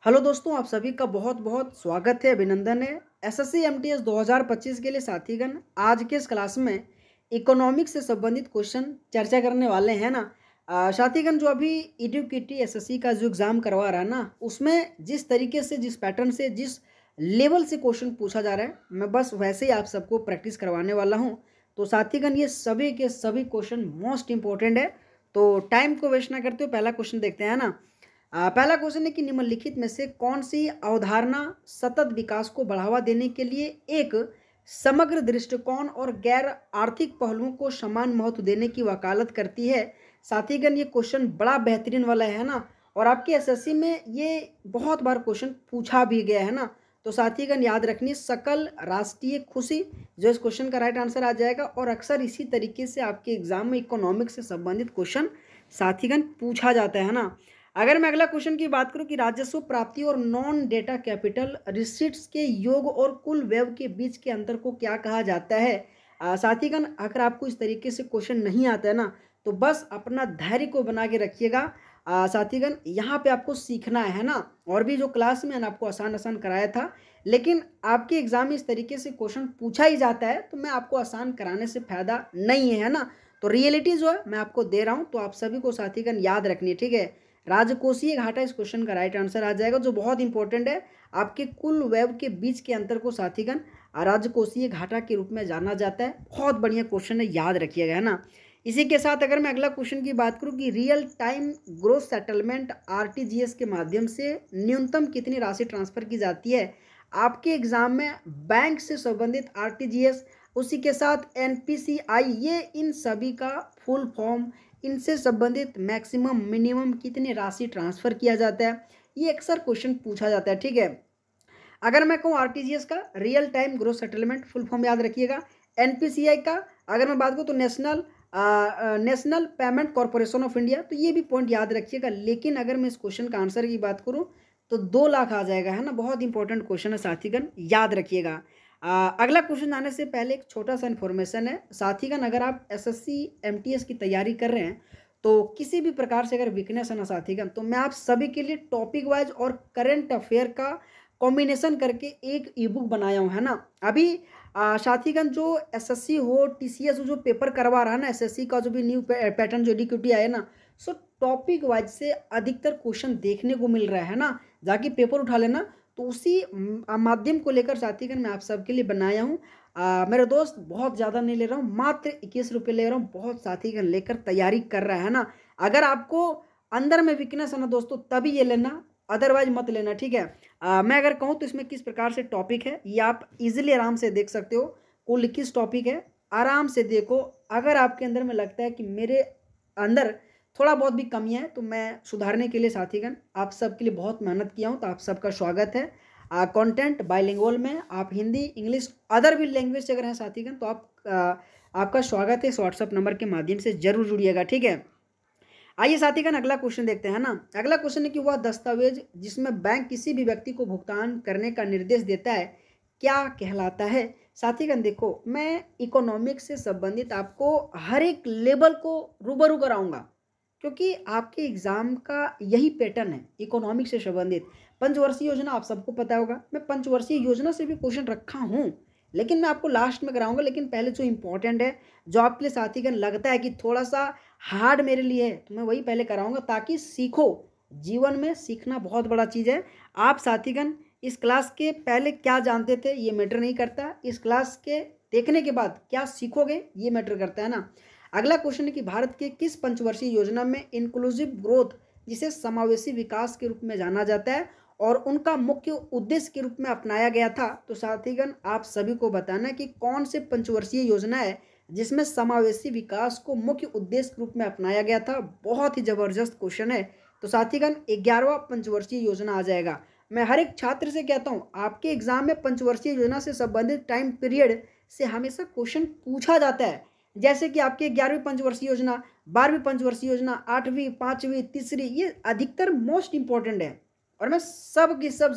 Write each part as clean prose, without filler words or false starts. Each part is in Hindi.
हेलो दोस्तों, आप सभी का बहुत बहुत स्वागत है, अभिनंदन है। एसएससी एमटीएस 2025 के लिए साथीगण आज के इस क्लास में इकोनॉमिक्स से संबंधित क्वेश्चन चर्चा करने वाले हैं ना। साथीगण, जो अभी ईडीक्यूटी एसएससी का जो एग्ज़ाम करवा रहा है ना, उसमें जिस तरीके से, जिस पैटर्न से, जिस लेवल से क्वेश्चन पूछा जा रहा है, मैं बस वैसे ही आप सबको प्रैक्टिस करवाने वाला हूँ। तो साथीगण, ये सभी के सभी क्वेश्चन मोस्ट इंपॉर्टेंट है, तो टाइम को वेस्ट ना करते हुए पहला क्वेश्चन देखते हैं ना। पहला क्वेश्चन है कि निम्नलिखित में से कौन सी अवधारणा सतत विकास को बढ़ावा देने के लिए एक समग्र दृष्टिकोण और गैर आर्थिक पहलुओं को समान महत्व देने की वकालत करती है। साथीगण, ये क्वेश्चन बड़ा बेहतरीन वाला है ना, और आपके एसएससी में ये बहुत बार क्वेश्चन पूछा भी गया है ना। तो साथीगण, याद रखनी, सकल राष्ट्रीय खुशी जो इस क्वेश्चन का राइट आंसर आ जाएगा। और अक्सर इसी तरीके से आपके एग्जाम में इकोनॉमिक्स से संबंधित क्वेश्चन साथीगण पूछा जाता है ना। अगर मैं अगला क्वेश्चन की बात करूं कि राजस्व प्राप्ति और नॉन डेटा कैपिटल रिसीट्स के योग और कुल व्यय के बीच के अंतर को क्या कहा जाता है। साथीगण, अगर आपको इस तरीके से क्वेश्चन नहीं आता है ना, तो बस अपना धैर्य को बना के रखिएगा। साथीगण, यहाँ पे आपको सीखना है ना, और भी जो क्लास में आपको आसान आसान कराया था, लेकिन आपके एग्जाम में इस तरीके से क्वेश्चन पूछा ही जाता है, तो मैं आपको आसान कराने से फायदा नहीं है ना। तो रियलिटी जो है मैं आपको दे रहा हूँ, तो आप सभी को साथीगण याद रखनी है, ठीक है। राजकोषीय घाटा इस क्वेश्चन का राइट आंसर आ जाएगा, जो बहुत इंपॉर्टेंट है। आपके कुल व्यय के बीच के अंतर को साथीगण राजकोषीय घाटा के रूप में जाना जाता है। बहुत बढ़िया क्वेश्चन है, याद रखिएगा, है ना। इसी के साथ अगर मैं अगला क्वेश्चन की बात करूं कि real time growth settlement RTGS के माध्यम से न्यूनतम कितनी राशि ट्रांसफर की जाती है। आपके एग्जाम में बैंक से संबंधित आरटीजीएस, उसी के साथ एनपीसीआई, ये इन सभी का फुल फॉर्म, इनसे संबंधित मैक्सिमम मिनिमम कितनी राशि ट्रांसफ़र किया जाता है, ये अक्सर क्वेश्चन पूछा जाता है, ठीक है। अगर मैं कहूँ आरटीजीएस का real time growth settlement full form याद रखिएगा। एनपीसीआई का अगर मैं बात करूँ तो national payment corporation of India, तो ये भी पॉइंट याद रखिएगा। लेकिन अगर मैं इस क्वेश्चन का आंसर की बात करूँ तो 2 लाख आ जाएगा, है ना। बहुत इंपॉर्टेंट क्वेश्चन है साथीगण, याद रखिएगा। अगला क्वेश्चन आने से पहले एक छोटा सा इन्फॉर्मेशन है साथीगण, अगर आप एसएससी एमटीएस की तैयारी कर रहे हैं, तो किसी भी प्रकार से अगर वीकनेस है ना साथीगण, तो मैं आप सभी के लिए टॉपिक वाइज और करंट अफेयर का कॉम्बिनेशन करके एक ई बुक बनाया हूँ, है ना। अभी साथीगण, जो एसएससी हो, टीसीएस हो, जो पेपर करवा रहा है ना एसएससी का, जो भी न्यू पैटर्न जो डीक्यूटी आया ना, सो टॉपिक वाइज से अधिकतर क्वेश्चन देखने को मिल रहा है ना। जाके पेपर उठा लेना। तो उसी माध्यम को लेकर साथीगण मैं आप सबके लिए बनाया हूँ। मेरे दोस्त, बहुत ज़्यादा नहीं ले रहा हूँ, मात्र 21 रुपये ले रहा हूँ। बहुत साथीगण लेकर तैयारी कर रहा है ना। अगर आपको अंदर में वीकनेस है ना दोस्तों, तभी ये लेना, अदरवाइज मत लेना, ठीक है। मैं अगर कहूँ तो इसमें किस प्रकार से टॉपिक है, ये आप इजीली आराम से देख सकते हो। कुल 21 टॉपिक है, आराम से देखो। अगर आपके अंदर में लगता है कि मेरे अंदर थोड़ा बहुत भी कमियां है, तो मैं सुधारने के लिए साथीगण आप सबके लिए बहुत मेहनत किया हूं, तो आप सबका स्वागत है। कंटेंट बाइलिंगुअल में, आप हिंदी, इंग्लिश, अदर भी लैंग्वेज अगर हैं साथीगण, तो आपका स्वागत है। इस व्हाट्सअप नंबर के माध्यम से जरूर जुड़िएगा, ठीक है। आइए साथीगण, अगला क्वेश्चन देखते हैं ना। अगला क्वेश्चन है कि वह दस्तावेज जिसमें बैंक किसी भी व्यक्ति को भुगतान करने का निर्देश देता है, क्या कहलाता है। साथीगण देखो, मैं इकोनॉमिक्स से संबंधित आपको हर एक लेवल को रूबरू कराऊंगा, क्योंकि आपके एग्जाम का यही पैटर्न है इकोनॉमिक्स से संबंधित। पंचवर्षीय योजना आप सबको पता होगा, मैं पंचवर्षीय योजना से भी क्वेश्चन रखा हूँ, लेकिन मैं आपको लास्ट में कराऊंगा। लेकिन पहले जो इंपॉर्टेंट है, जो आपके लिए साथीगण लगता है कि थोड़ा सा हार्ड मेरे लिए है, तो मैं वही पहले कराऊंगा, ताकि सीखो। जीवन में सीखना बहुत बड़ा चीज़ है। आप साथीगण इस क्लास के पहले क्या जानते थे ये मैटर नहीं करता, इस क्लास के देखने के बाद क्या सीखोगे ये मैटर करता है ना। अगला क्वेश्चन है कि भारत के किस पंचवर्षीय योजना में इंक्लूसिव ग्रोथ, जिसे समावेशी विकास के रूप में जाना जाता है, और उनका मुख्य उद्देश्य के रूप में अपनाया गया था। तो साथीगण, आप सभी को बताना कि कौन से पंचवर्षीय योजना है जिसमें समावेशी विकास को मुख्य उद्देश्य के रूप में अपनाया गया था। बहुत ही जबरदस्त क्वेश्चन है। तो साथीगण, 11वां पंचवर्षीय योजना आ जाएगा। मैं हर एक छात्र से कहता हूँ, आपके एग्जाम में पंचवर्षीय योजना से संबंधित टाइम पीरियड से हमेशा क्वेश्चन पूछा जाता है। जैसे कि आपके 11वीं पंचवर्षीय योजना, 12वीं पंचवर्षीय योजना, 8वीं, 5वीं, तीसरी, ये अधिकतर मोस्ट इंपॉर्टेंट है, और मैं सब की सब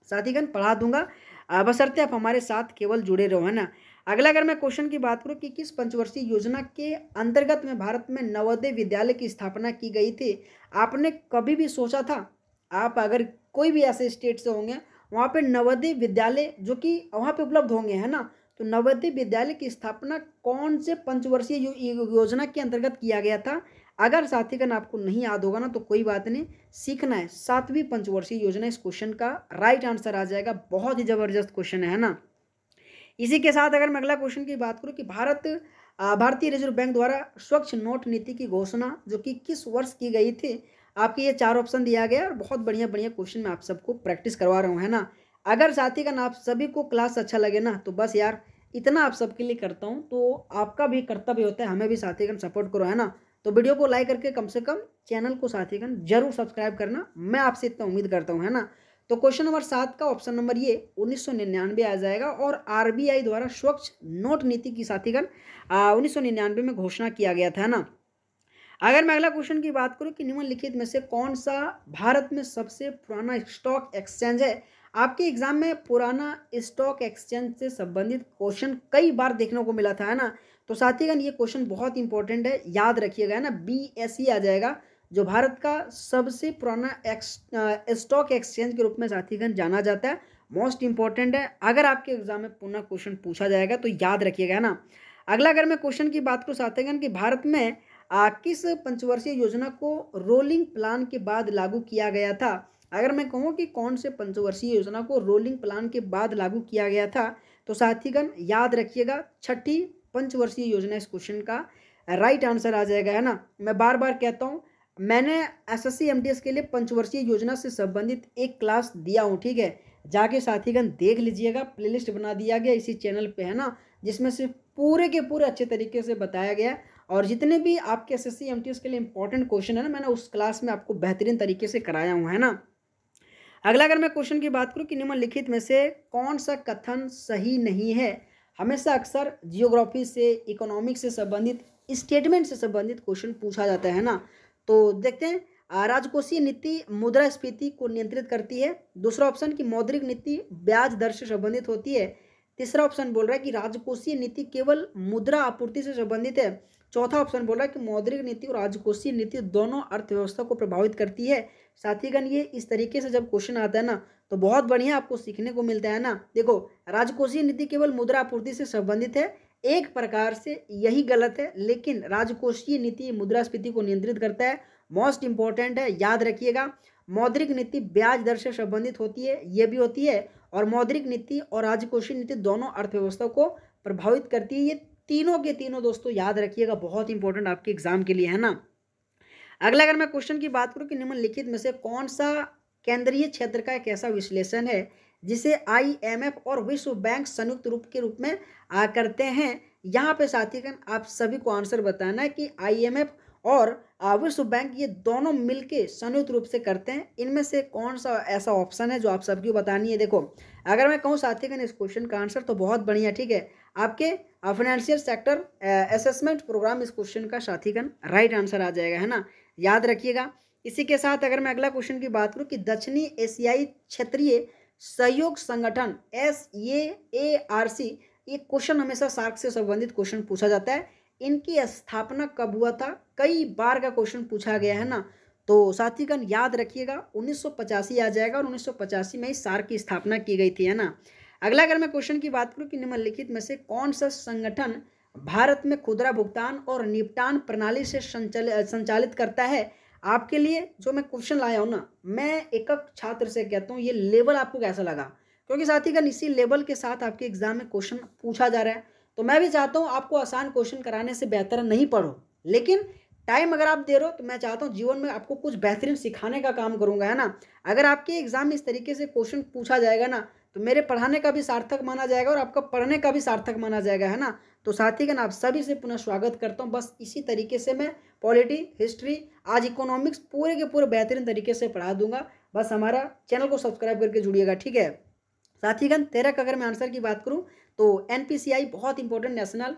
साथीगण पढ़ा दूंगा, बशर्ते आप हमारे साथ केवल जुड़े रहो, है ना। अगला अगर मैं क्वेश्चन की बात करूं कि किस पंचवर्षीय योजना के अंतर्गत में भारत में नवोदय विद्यालय की स्थापना की गई थी। आपने कभी भी सोचा था आप अगर कोई भी ऐसे स्टेट से होंगे वहाँ पे नवोदय विद्यालय जो कि वहाँ पे उपलब्ध होंगे, है ना। तो नवोदय विद्यालय की स्थापना कौन से पंचवर्षीय योजना के अंतर्गत किया गया था? अगर साथीगण आपको नहीं याद होगा ना तो कोई बात नहीं, सीखना है, 7वीं पंचवर्षीय योजना इस क्वेश्चन का राइट आंसर आ जाएगा। बहुत ही जबरदस्त क्वेश्चन है ना। इसी के साथ अगर मैं अगला क्वेश्चन की बात करूं कि भारतीय रिजर्व बैंक द्वारा स्वच्छ नोट नीति की घोषणा जो कि किस वर्ष की गई थी? आपके ये 4 ऑप्शन दिया गया है और बहुत बढ़िया बढ़िया क्वेश्चन मैं आप सबको प्रैक्टिस करवा रहा हूँ, है ना। अगर साथीगण आप सभी को क्लास अच्छा लगे ना तो बस यार इतना आप सबके लिए करता हूँ, तो आपका भी कर्तव्य होता है हमें भी साथीगण सपोर्ट करो, है ना। तो वीडियो को लाइक करके कम से कम चैनल को साथीगण जरूर सब्सक्राइब करना, मैं आपसे इतना उम्मीद करता हूँ, है ना। तो क्वेश्चन नंबर 7 का ऑप्शन नंबर ये 1999 आ जाएगा और आरबीआई द्वारा स्वच्छ नोट नीति की साथीगण 1999 में घोषणा किया गया था, है ना। अगर मैं अगला क्वेश्चन की बात करूं कि निम्नलिखित में से कौन सा भारत में सबसे पुराना स्टॉक एक्सचेंज है? आपके एग्जाम में पुराना स्टॉक एक्सचेंज से संबंधित क्वेश्चन कई बार देखने को मिला था, है ना। तो साथीगण ये क्वेश्चन बहुत इंपॉर्टेंट है, याद रखिएगा, है ना। BSE आ जाएगा, जो भारत का सबसे पुराना स्टॉक एक्सचेंज के रूप में साथीगण जाना जाता है। मोस्ट इंपॉर्टेंट है, अगर आपके एग्जाम में पुनः क्वेश्चन पूछा जाएगा तो याद रखिएगा, है ना। अगला अगर मैं क्वेश्चन की बात करूँ साथीगण कि भारत में किस पंचवर्षीय योजना को रोलिंग प्लान के बाद लागू किया गया था? अगर मैं कहूँ कि कौन से पंचवर्षीय योजना को रोलिंग प्लान के बाद लागू किया गया था तो साथीगण याद रखिएगा 6ठी पंचवर्षीय योजना इस क्वेश्चन का राइट आंसर आ जाएगा, है ना। मैं बार बार कहता हूँ, मैंने SSC MTS के लिए पंचवर्षीय योजना से संबंधित एक क्लास दिया हूँ, ठीक है। जाके साथीगण देख लीजिएगा, प्लेलिस्ट बना दिया गया इसी चैनल पे, है ना, जिसमें से पूरे के पूरे अच्छे तरीके से बताया गया और जितने भी आपके SSC MTS के लिए इंपॉर्टेंट क्वेश्चन है ना मैंने उस क्लास में आपको बेहतरीन तरीके से कराया हूँ, है ना। अगला अगर मैं क्वेश्चन की बात करूँ कि निम्नलिखित में से कौन सा कथन सही नहीं है? हमेशा अक्सर जियोग्राफी से, इकोनॉमिक्स से संबंधित, स्टेटमेंट से संबंधित क्वेश्चन पूछा जाता है ना। तो देखते हैं, राजकोषीय नीति मुद्रास्फीति को नियंत्रित करती है। दूसरा ऑप्शन की मौद्रिक नीति ब्याज दर से संबंधित होती है। तीसरा ऑप्शन बोल रहा है कि राजकोषीय नीति केवल मुद्रा आपूर्ति से संबंधित है। चौथा ऑप्शन बोल रहा है कि मौद्रिक नीति और राजकोषीय नीति दोनों अर्थव्यवस्था को प्रभावित करती है। साथीगण ये इस तरीके से जब क्वेश्चन आता है ना तो बहुत बढ़िया आपको सीखने को मिलता है ना। देखो, राजकोषीय नीति केवल मुद्रा आपूर्ति से संबंधित है, एक प्रकार से यही गलत है, लेकिन राजकोषीय नीति मुद्रास्फीति को नियंत्रित करता है। मोस्ट इंपॉर्टेंट है, याद रखिएगा। मौद्रिक नीति ब्याज दर से संबंधित होती है, ये भी होती है, और मौद्रिक नीति और राजकोषीय नीति दोनों अर्थव्यवस्था को प्रभावित करती है। ये तीनों के तीनों दोस्तों याद रखिएगा, बहुत इंपॉर्टेंट आपके एग्जाम के लिए, है ना। अगला अगर मैं क्वेश्चन की बात करूं कि निम्नलिखित में से कौन सा केंद्रीय क्षेत्र का एक ऐसा विश्लेषण है जिसे IMF और विश्व बैंक संयुक्त रूप में करते हैं? यहाँ पे साथीगण आप सभी को आंसर बताना है कि IMF और विश्व बैंक ये दोनों मिलके संयुक्त रूप से करते हैं। इनमें से कौन सा ऐसा ऑप्शन है जो आप सबकी बतानी है? देखो, अगर मैं कहूँ साथीगण इस क्वेश्चन का आंसर तो बहुत बढ़िया, ठीक है, आपके फाइनेंशियल सेक्टर असेसमेंट प्रोग्राम इस क्वेश्चन का साथीगण राइट आंसर आ जाएगा, है ना, याद रखिएगा। इसी के साथ अगर मैं अगला क्वेश्चन की बात करूं कि दक्षिणी एशियाई क्षेत्रीय सहयोग संगठन SAARC, ये क्वेश्चन हमेशा सार्क से संबंधित क्वेश्चन पूछा जाता है। इनकी स्थापना कब हुआ था? कई बार का क्वेश्चन पूछा गया है ना। तो साथीगण याद रखिएगा 1985 आ जाएगा और 1985 में ही सार्क की स्थापना की गई थी, है ना। अगला अगर मैं क्वेश्चन की बात करूं कि निम्नलिखित में से कौन सा संगठन भारत में खुदरा भुगतान और निपटान प्रणाली से संचालित करता है? आपके लिए जो मैं क्वेश्चन लाया हूँ ना, मैं एक छात्र से कहता हूँ ये लेवल आपको कैसा लगा, क्योंकि साथीगण इसी लेवल के साथ आपके एग्जाम में क्वेश्चन पूछा जा रहा है। तो मैं भी चाहता हूँ आपको आसान क्वेश्चन कराने से बेहतर नहीं पढ़ो, लेकिन टाइम अगर आप दे रहे हो तो मैं चाहता हूँ जीवन में आपको कुछ बेहतरीन सिखाने का काम करूँगा, है ना। अगर आपके एग्जाम में इस तरीके से क्वेश्चन पूछा जाएगा ना तो मेरे पढ़ाने का भी सार्थक माना जाएगा और आपका पढ़ने का भी सार्थक माना जाएगा, है ना। तो साथीगण आप सभी से पुनः स्वागत करता हूँ। बस इसी तरीके से मैं पॉलिटी, हिस्ट्री, आज इकोनॉमिक्स पूरे के पूरे बेहतरीन तरीके से पढ़ा दूंगा। बस हमारा चैनल को सब्सक्राइब करके जुड़िएगा, ठीक है। साथीगण 13 का अगर मैं आंसर की बात करूँ तो NPCI बहुत इंपॉर्टेंट नेशनल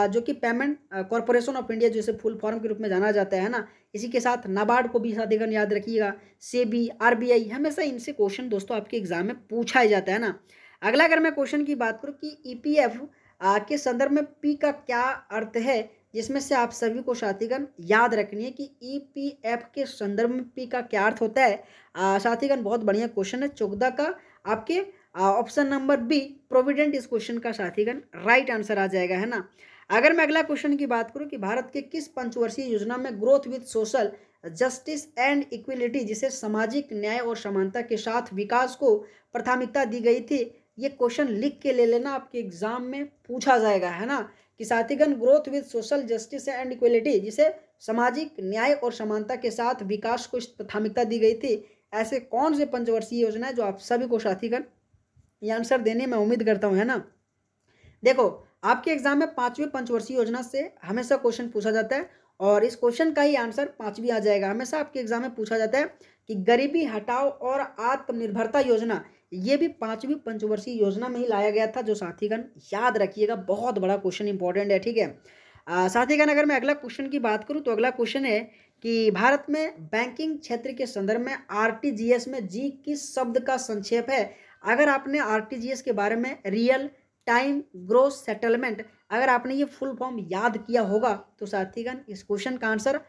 जो कि पेमेंट कॉर्पोरेशन ऑफ इंडिया जैसे फुल फॉर्म के रूप में जाना जाता है ना। इसी के साथ नाबार्ड को भी साथीगण याद रखिएगा, सेबी, RBI, हमेशा इनसे क्वेश्चन दोस्तों आपके एग्जाम में पूछा ही जाता है ना। अगला अगर मैं क्वेश्चन की बात करूँ कि EPF के संदर्भ में P का क्या अर्थ है, जिसमें से आप सभी को साथीगण याद रखनी है कि ईपीएफ के संदर्भ में पी का क्या अर्थ होता है। साथीगण बहुत बढ़िया क्वेश्चन है 14 का आपके ऑप्शन नंबर बी प्रोविडेंट इस क्वेश्चन का साथीगण राइट आंसर आ जाएगा, है ना। अगर मैं अगला क्वेश्चन की बात करूं कि भारत के किस पंचवर्षीय योजना में growth with social justice and equality जिसे सामाजिक न्याय और समानता के साथ विकास को प्राथमिकता दी गई थी, ये क्वेश्चन लिख के ले लेना, आपके एग्जाम में पूछा जाएगा, है ना, कि साथीगण growth with social justice and equality जिसे सामाजिक न्याय और समानता के साथ विकास को प्राथमिकता दी गई थी, ऐसे कौन से पंचवर्षीय योजना है जो आप सभी को साथीगण ये आंसर देने में उम्मीद करता हूँ, है ना। देखो आपके एग्जाम में 5वीं पंचवर्षीय योजना से हमेशा क्वेश्चन पूछा जाता है और इस क्वेश्चन का ही आंसर 5वीं आ जाएगा। हमेशा आपके एग्जाम में पूछा जाता है कि गरीबी हटाओ और आत्मनिर्भरता योजना, ये भी 5वीं पंचवर्षीय योजना में ही लाया गया था, जो साथीगण याद रखिएगा, बहुत बड़ा क्वेश्चन इंपॉर्टेंट है, ठीक है। साथीगण अगर मैं अगला क्वेश्चन की बात करूं तो अगला क्वेश्चन है कि भारत में बैंकिंग क्षेत्र के संदर्भ में आरटीजीएस में जी किस शब्द का संक्षेप है। अगर आपने आरटीजीएस के बारे में रियल टाइम ग्रोस सेटलमेंट अगर आपने ये फुल फॉर्म याद किया होगा तो साथीगण इस क्वेश्चन का आंसर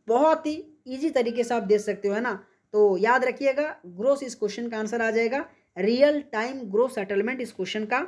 बहुत ही इजी तरीके से आप दे सकते हो, है ना। तो याद रखिएगा ग्रोस इस क्वेश्चन का आंसर आ जाएगा, रियल टाइम ग्रोस सेटलमेंट इस क्वेश्चन का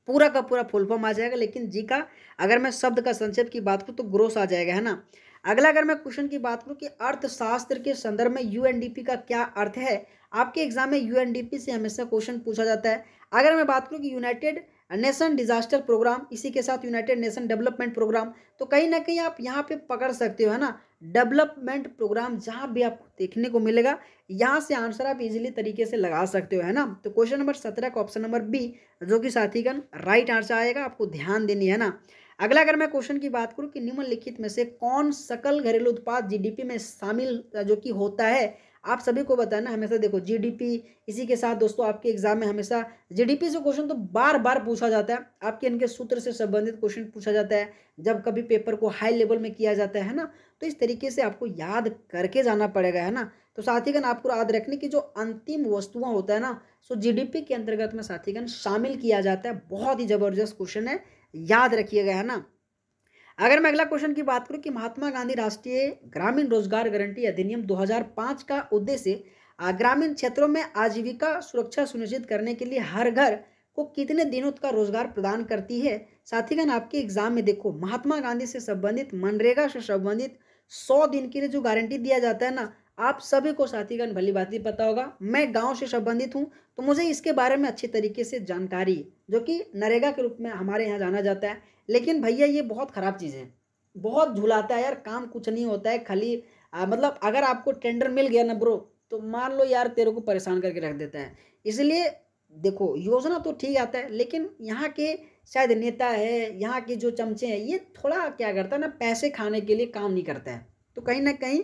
पूरा फुल फॉर्म आ जाएगा, लेकिन जी का अगर मैं शब्द का संक्षेप की बात करूँ तो ग्रोस आ जाएगा, है ना। अगला अगर मैं क्वेश्चन की बात करूँ कि अर्थशास्त्र के संदर्भ में यूएनडीपी का क्या अर्थ है, आपके एग्जाम में यूएनडीपी से हमेशा क्वेश्चन पूछा जाता है। अगर मैं बात करूँ कि यूनाइटेड नेशन डिजास्टर प्रोग्राम, इसी के साथ यूनाइटेड नेशन डेवलपमेंट प्रोग्राम, तो कहीं ना कहीं आप यहाँ पे पकड़ सकते हो, है ना, डेवलपमेंट प्रोग्राम जहाँ भी आपको देखने को मिलेगा यहाँ से आंसर आप इजीली तरीके से लगा सकते हो, है ना। तो क्वेश्चन नंबर 17 का ऑप्शन नंबर बी जो कि साथीगण राइट आंसर आएगा, आपको ध्यान देनी है ना। अगला अगर मैं क्वेश्चन की बात करूं कि निम्नलिखित में से कौन सकल घरेलू उत्पाद जीडीपी में शामिल जो कि होता है, आप सभी को बताना हमेशा। देखो जीडीपी, इसी के साथ दोस्तों आपके एग्जाम में हमेशा जीडीपी से क्वेश्चन तो बार बार पूछा जाता है, आपके इनके सूत्र से संबंधित क्वेश्चन पूछा जाता है जब कभी पेपर को हाई लेवल में किया जाता है ना, तो इस तरीके से आपको याद करके जाना पड़ेगा, है ना। तो साथीगण आपको याद रखने की जो अंतिम वस्तुआं होता है ना, सो जीडीपी के अंतर्गत में साथीगण शामिल किया जाता है। बहुत ही जबरदस्त क्वेश्चन है, याद रखिएगा, है ना। अगर मैं अगला क्वेश्चन की बात करूं कि महात्मा गांधी राष्ट्रीय ग्रामीण रोजगार गारंटी अधिनियम 2005 का उद्देश्य ग्रामीण क्षेत्रों में आजीविका सुरक्षा सुनिश्चित करने के लिए हर घर को कितने दिनों का रोजगार प्रदान करती है। साथीगण आपके एग्जाम में देखो महात्मा गांधी से संबंधित मनरेगा से संबंधित 100 दिन के लिए जो गारंटी दिया जाता है ना, आप सभी को साथीगण भली बात ही पता होगा। मैं गांव से संबंधित हूं तो मुझे इसके बारे में अच्छी तरीके से जानकारी है, जो कि नरेगा के रूप में हमारे यहाँ जाना जाता है। लेकिन भैया ये बहुत ख़राब चीज़ है, बहुत झुलाता है यार, काम कुछ नहीं होता है खाली मतलब अगर आपको टेंडर मिल गया ना ब्रो, तो मान लो यार तेरे को परेशान करके रख देता है। इसलिए देखो योजना तो ठीक आता है, लेकिन यहाँ के शायद नेता है, यहाँ के जो चमचे हैं, ये थोड़ा क्या करता है ना, पैसे खाने के लिए काम नहीं करता है। तो कहीं ना कहीं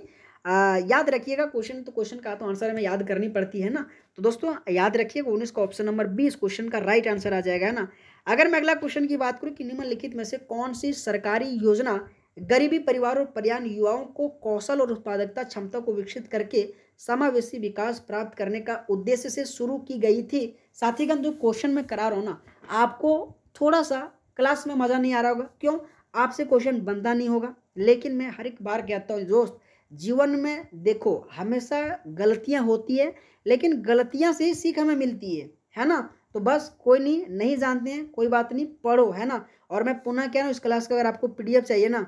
याद रखिएगा क्वेश्चन, तो क्वेश्चन का तो आंसर हमें याद करनी पड़ती है ना। तो दोस्तों याद रखिएगा 19 का ऑप्शन नंबर 20 क्वेश्चन का राइट आंसर आ जाएगा, है ना। अगर मैं अगला क्वेश्चन की बात करूं कि निम्नलिखित में से कौन सी सरकारी योजना गरीबी परिवार और पर्यान युवाओं को कौशल और उत्पादकता क्षमता को विकसित करके समावेशी विकास प्राप्त करने का उद्देश्य से शुरू की गई थी। साथीगण जो क्वेश्चन में करा रहा हूँ ना, आपको थोड़ा सा क्लास में मज़ा नहीं आ रहा होगा, क्यों, आपसे क्वेश्चन बनता नहीं होगा। लेकिन मैं हर एक बार कहता हूँ दोस्त, जीवन में देखो हमेशा गलतियां होती है, लेकिन गलतियां से ही सीख हमें मिलती है ना। तो बस कोई नहीं जानते हैं कोई बात नहीं, पढ़ो, है ना। और मैं पुनः कह रहा हूँ इस क्लास का अगर आपको पीडीएफ चाहिए ना,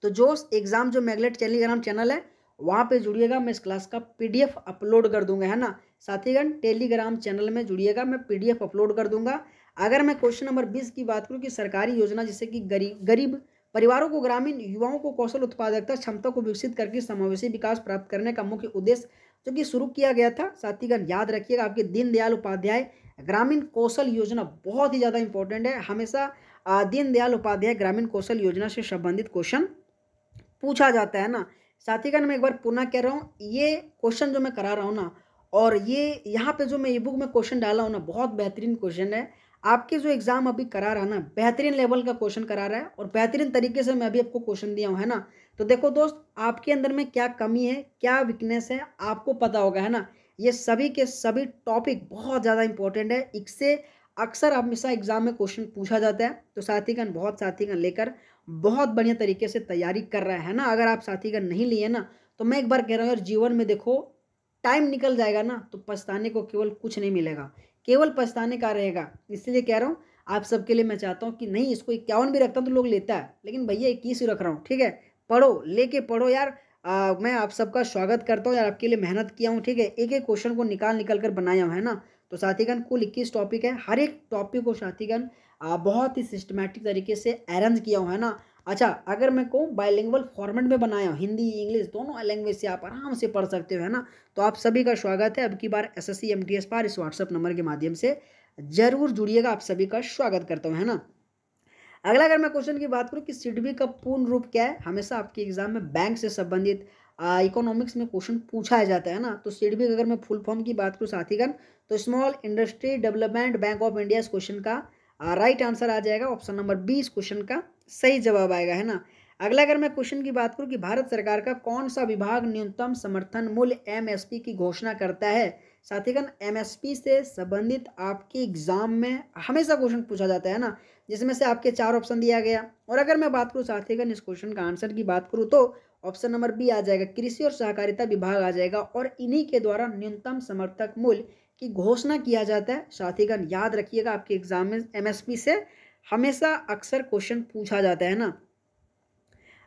तो जो एग्जाम जो मैगलेट टेलीग्राम चैनल है वहाँ पे जुड़िएगा, मैं इस क्लास का पीडीएफ अपलोड कर दूंगा, है ना। साथीगण टेलीग्राम चैनल में जुड़िएगा, मैं पीडीएफ अपलोड कर दूंगा। अगर मैं क्वेश्चन नंबर 20 की बात करूँ कि सरकारी योजना जिससे कि गरीब परिवारों को ग्रामीण युवाओं को कौशल उत्पादकता क्षमता को विकसित करके समावेशी विकास प्राप्त करने का मुख्य उद्देश्य जो कि शुरू किया गया था, साथीगण याद रखिएगा आपके दीनदयाल उपाध्याय ग्रामीण कौशल योजना बहुत ही ज़्यादा इंपॉर्टेंट है। हमेशा दीनदयाल उपाध्याय ग्रामीण कौशल योजना से संबंधित क्वेश्चन पूछा जाता है ना। साथीगण मैं एक बार पुनः कह रहा हूँ, ये क्वेश्चन जो मैं करा रहा हूँ ना, और ये यहाँ पे जो मैं ई बुक में क्वेश्चन डाला हूँ ना, बहुत बेहतरीन क्वेश्चन है। आपके जो एग्जाम अभी करा रहा है ना, बेहतरीन लेवल का क्वेश्चन करा रहा है और बेहतरीन तरीके से मैं अभी आपको क्वेश्चन दिया हूँ, है ना। तो देखो दोस्त, आपके अंदर में क्या कमी है, क्या वीकनेस है, आपको पता होगा, है ना। ये सभी के सभी टॉपिक बहुत ज़्यादा इंपॉर्टेंट है, इससे अक्सर हमेशा एग्जाम में क्वेश्चन पूछा जाता है। तो साथीगण बहुत साथीगण लेकर बहुत बढ़िया तरीके से तैयारी कर रहा है ना। अगर आप साथीगण नहीं लिए ना, तो मैं एक बार कह रहा हूँ यार, जीवन में देखो टाइम निकल जाएगा ना तो पछताने को केवल कुछ नहीं मिलेगा, केवल पछताने का रहेगा। इसलिए कह रहा हूँ आप सबके लिए, मैं चाहता हूँ कि नहीं, इसको 51 भी रखता हूँ तो लोग लेता है, लेकिन भैया 21 ही रख रहा हूँ, ठीक है। पढ़ो, लेके पढ़ो यार। मैं आप सबका स्वागत करता हूँ यार, आपके लिए मेहनत किया हूँ, ठीक है। एक एक क्वेश्चन को निकाल निकाल कर बनाया हूँ, है ना। तो साथीगण कुल 21 टॉपिक है, हर एक टॉपिक को साथीगण बहुत ही सिस्टमैटिक तरीके से अरेंज किया हूँ, है ना। अच्छा, अगर मैं कहूँ बाइलिंगुअल फॉर्मेट में बनाया हूँ, हिंदी इंग्लिश दोनों लैंग्वेज से आप आराम से पढ़ सकते हो, है ना। तो आप सभी का स्वागत है। अब की बार SSC MTS पर इस व्हाट्सएप नंबर के माध्यम से जरूर जुड़िएगा, आप सभी का स्वागत करता हूँ, है ना। अगला अगर मैं क्वेश्चन की बात करूँ कि सिडबी का पूर्ण रूप क्या है, हमेशा आपके एग्जाम में बैंक से संबंधित इकोनॉमिक्स में क्वेश्चन पूछा जाता है ना। तो सिडबी अगर मैं फुल फॉर्म की बात करूँ साथीगण, तो small industry development bank of India, इस क्वेश्चन का राइट आंसर आ जाएगा ऑप्शन नंबर 20, क्वेश्चन का सही जवाब आएगा, है ना। अगला अगर मैं क्वेश्चन की बात करूँ कि भारत सरकार का कौन सा विभाग न्यूनतम समर्थन मूल्य MSP की घोषणा करता है। साथीगण MSP से संबंधित आपके एग्जाम में हमेशा क्वेश्चन पूछा जाता है ना, जिसमें से आपके 4 ऑप्शन दिया गया। और अगर मैं बात करूँ साथीगण इस क्वेश्चन का आंसर की बात करूँ तो ऑप्शन नंबर बी आ जाएगा, कृषि और सहकारिता विभाग आ जाएगा, और इन्हीं के द्वारा न्यूनतम समर्थक मूल्य की घोषणा किया जाता है। साथीगण याद रखिएगा, आपके एग्जाम में MSP से हमेशा अक्सर क्वेश्चन पूछा जाता है ना।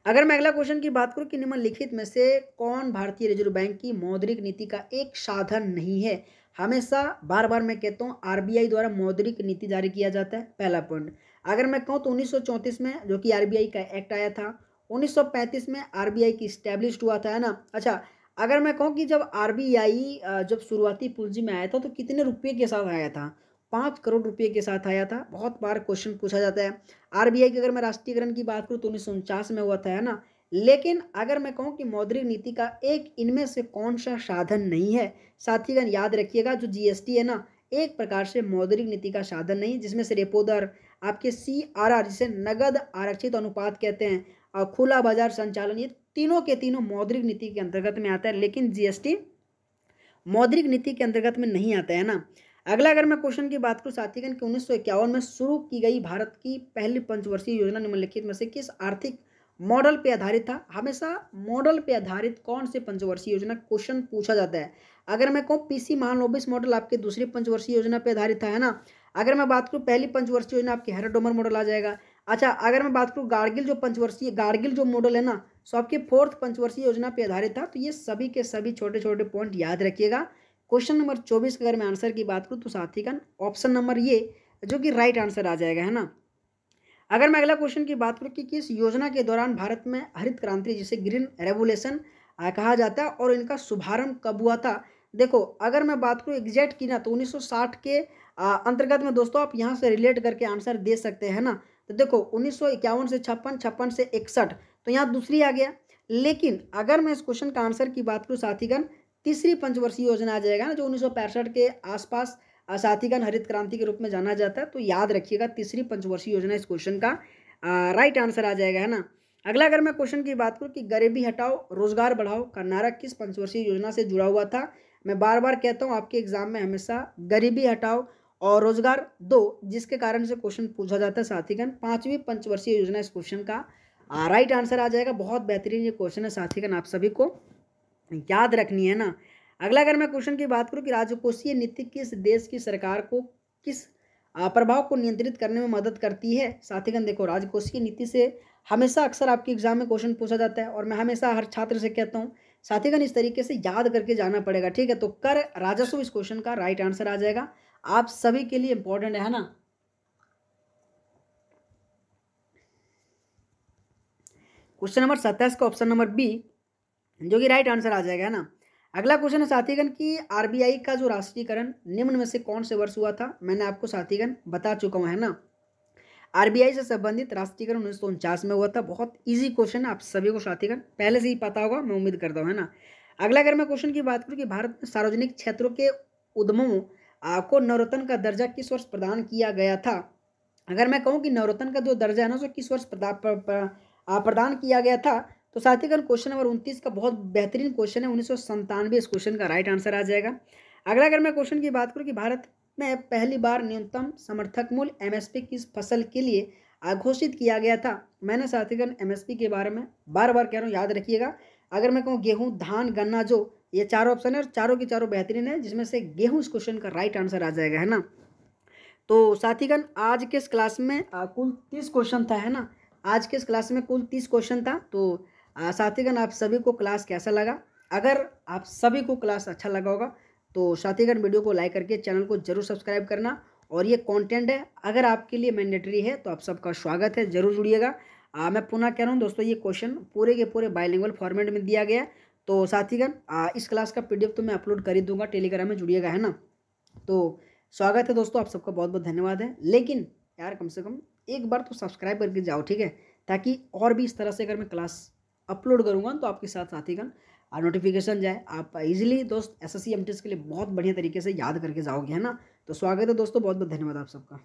अगर मैं अगला क्वेश्चन की बात करूं कि निम्नलिखित में से कौन भारतीय रिजर्व बैंक की मौद्रिक नीति का एक साधन नहीं है। हमेशा बार बार मैं कहता हूं RBI द्वारा मौद्रिक नीति जारी किया जाता है, पहला पॉइंट। अगर मैं कहूं तो 1934 में जो कि RBI का एक्ट आया था, 1935 में RBI की स्टैब्लिश्ड हुआ था, है ना। अच्छा, अगर मैं कहूँ कि जब RBI जब शुरुआती पूंजी में आया था तो कितने रुपये के साथ आया था, 5 करोड़ रुपये के साथ आया था। बहुत बार क्वेश्चन पूछा जाता है। RBI की अगर मैं राष्ट्रीयकरण की बात करूँ तो 1949 में हुआ था, है ना। लेकिन अगर मैं कहूँ कि मौद्रिक नीति का एक इनमें से कौन सा साधन नहीं है, साथीगण याद रखिएगा जो GST है ना, एक प्रकार से मौद्रिक नीति का साधन नहीं, जिसमें से रेपो दर, आपके CRR जिसे नगद आरक्षित अनुपात कहते हैं, और खुला बाजार संचालन, ये तीनों के तीनों मौद्रिक नीति के अंतर्गत में आता है, लेकिन GST मौद्रिक नीति के अंतर्गत में नहीं आता है ना। अगला अगर मैं क्वेश्चन की बात करूं साथीगण कि 1951 में शुरू की गई भारत की पहली पंचवर्षीय योजना निम्नलिखित में से किस आर्थिक मॉडल पे आधारित था। हमेशा मॉडल पे आधारित कौन से पंचवर्षीय योजना क्वेश्चन पूछा जाता है। अगर मैं कहूँ PC महालनोबिस मॉडल आपके दूसरी पंचवर्षीय योजना पे आधारित था, है ना। अगर मैं बात करूँ पहली पंचवर्षीय योजना आपकी हैरोडोमर मॉडल आ जाएगा। अच्छा, अगर मैं बात करूँ गार्गिल जो मॉडल है ना, सो आपके 4th पंचवर्षीय योजना पे आधारित था। तो ये सभी के सभी छोटे छोटे पॉइंट याद रखिएगा। क्वेश्चन नंबर 24 का अगर मैं आंसर की बात करूँ तो साथीगण ऑप्शन नंबर ये जो कि राइट आंसर आ जाएगा, है ना। अगर मैं अगला क्वेश्चन की बात करूँ कि किस योजना के दौरान भारत में हरित क्रांति जिसे ग्रीन रेवोल्यूशन कहा जाता है और इनका शुभारंभ कब हुआ था। देखो, अगर मैं बात करूँ एग्जैक्ट की ना तो 1960 के अंतर्गत में दोस्तों आप यहाँ से रिलेट करके आंसर दे सकते हैं ना। तो देखो 1951 से 56, 56 से 61, तो यहाँ दूसरी आ गया। लेकिन अगर मैं इस क्वेश्चन का आंसर की बात करूँ साथीगण, तीसरी पंचवर्षीय योजना आ जाएगा ना, जो 1965 के आसपास साथीगण हरित क्रांति के रूप में जाना जाता है। तो याद रखिएगा तीसरी पंचवर्षीय योजना इस क्वेश्चन का राइट आंसर आ जाएगा, है ना। अगला अगर मैं क्वेश्चन की बात करूँ कि गरीबी हटाओ रोजगार बढ़ाओ का नारा किस पंचवर्षीय योजना से जुड़ा हुआ था। मैं बार बार कहता हूँ आपके एग्जाम में हमेशा गरीबी हटाओ और रोजगार दो, जिसके कारण से क्वेश्चन पूछा जाता है साथीगण 5वीं पंचवर्षीय योजना इस क्वेश्चन का राइट आंसर आ जाएगा। बहुत बेहतरीन ये क्वेश्चन है साथीगण, आप सभी को याद रखनी है ना। अगला अगर मैं क्वेश्चन की बात करूं कि राजकोषीय नीति किस देश की सरकार को किस प्रभाव को नियंत्रित करने में मदद करती है। साथीगण देखो, राजकोषीय नीति से हमेशा अक्सर आपके एग्जाम में क्वेश्चन पूछा जाता है, और मैं हमेशा हर छात्र से कहता हूं साथीगण इस तरीके से याद करके जाना पड़ेगा, ठीक है। तो कर राजस्व इस क्वेश्चन का राइट आंसर आ जाएगा, आप सभी के लिए इंपॉर्टेंट है ना। क्वेश्चन नंबर 27 का ऑप्शन नंबर बी जो कि राइट आंसर आ जाएगा, है ना। अगला क्वेश्चन है साथीगण कि RBI का जो राष्ट्रीयकरण निम्न में से कौन से वर्ष हुआ था। मैंने आपको साथीगण बता चुका हूं, है ना। RBI से संबंधित राष्ट्रीयकरण 1949 में हुआ था। बहुत इजी क्वेश्चन है, आप सभी को साथीगण पहले से ही पता होगा, मैं उम्मीद करता हूँ, है ना। अगला अगर मैं क्वेश्चन की बात करूँ कि भारत में सार्वजनिक क्षेत्रों के उद्यमों को नवरत्न का दर्जा किस वर्ष प्रदान किया गया था। अगर मैं कहूँ कि नवरत्न का जो दर्जा है ना, उसको किस वर्ष प्रदान किया गया था, तो साथीगण क्वेश्चन नंबर 29 का बहुत बेहतरीन क्वेश्चन है, 1997 इस क्वेश्चन का राइट आंसर आ जाएगा। अगला अगर मैं क्वेश्चन की बात करूँ कि भारत में पहली बार न्यूनतम समर्थक मूल्य MSP किस फसल के लिए घोषित किया गया था। मैंने साथीगण एमएसपी के बारे में बार बार कह रहा हूँ, याद रखिएगा। अगर मैं कहूँ गेहूँ, धान, गन्ना, जो ये चारों ऑप्शन है और चारों के चारों बेहतरीन है, जिसमें से गेहूँ इस क्वेश्चन का राइट आंसर आ जाएगा, है ना। तो साथीगण आज के इस क्लास में कुल 30 क्वेश्चन था, है ना। आज के इस क्लास में कुल 30 क्वेश्चन था। तो साथीगण आप सभी को क्लास कैसा लगा? अगर आप सभी को क्लास अच्छा लगा होगा तो साथीगण वीडियो को लाइक करके चैनल को जरूर सब्सक्राइब करना। और ये कंटेंट है, अगर आपके लिए मैंडेटरी है तो आप सबका स्वागत है, जरूर जुड़िएगा। मैं पुनः कह रहा हूँ दोस्तों, ये क्वेश्चन पूरे के पूरे बाइलिंगुअल फॉर्मेट में दिया गया है। तो साथीगण इस क्लास का पीडीएफ तो मैं अपलोड कर ही दूंगा, टेलीग्राम में जुड़िएगा, है ना। तो स्वागत है दोस्तों, आप सबका बहुत बहुत धन्यवाद है। लेकिन यार कम से कम एक बार तो सब्सक्राइब करके जाओ, ठीक है, ताकि और भी इस तरह से अगर मैं क्लास अपलोड करूँगा तो आपके साथ साथीगण नोटिफिकेशन जाए, आप इजीली दोस्त एसएससी एमटीएस के लिए बहुत बढ़िया तरीके से याद करके जाओगे, है ना। तो स्वागत है दोस्तों, बहुत बहुत धन्यवाद आप सबका।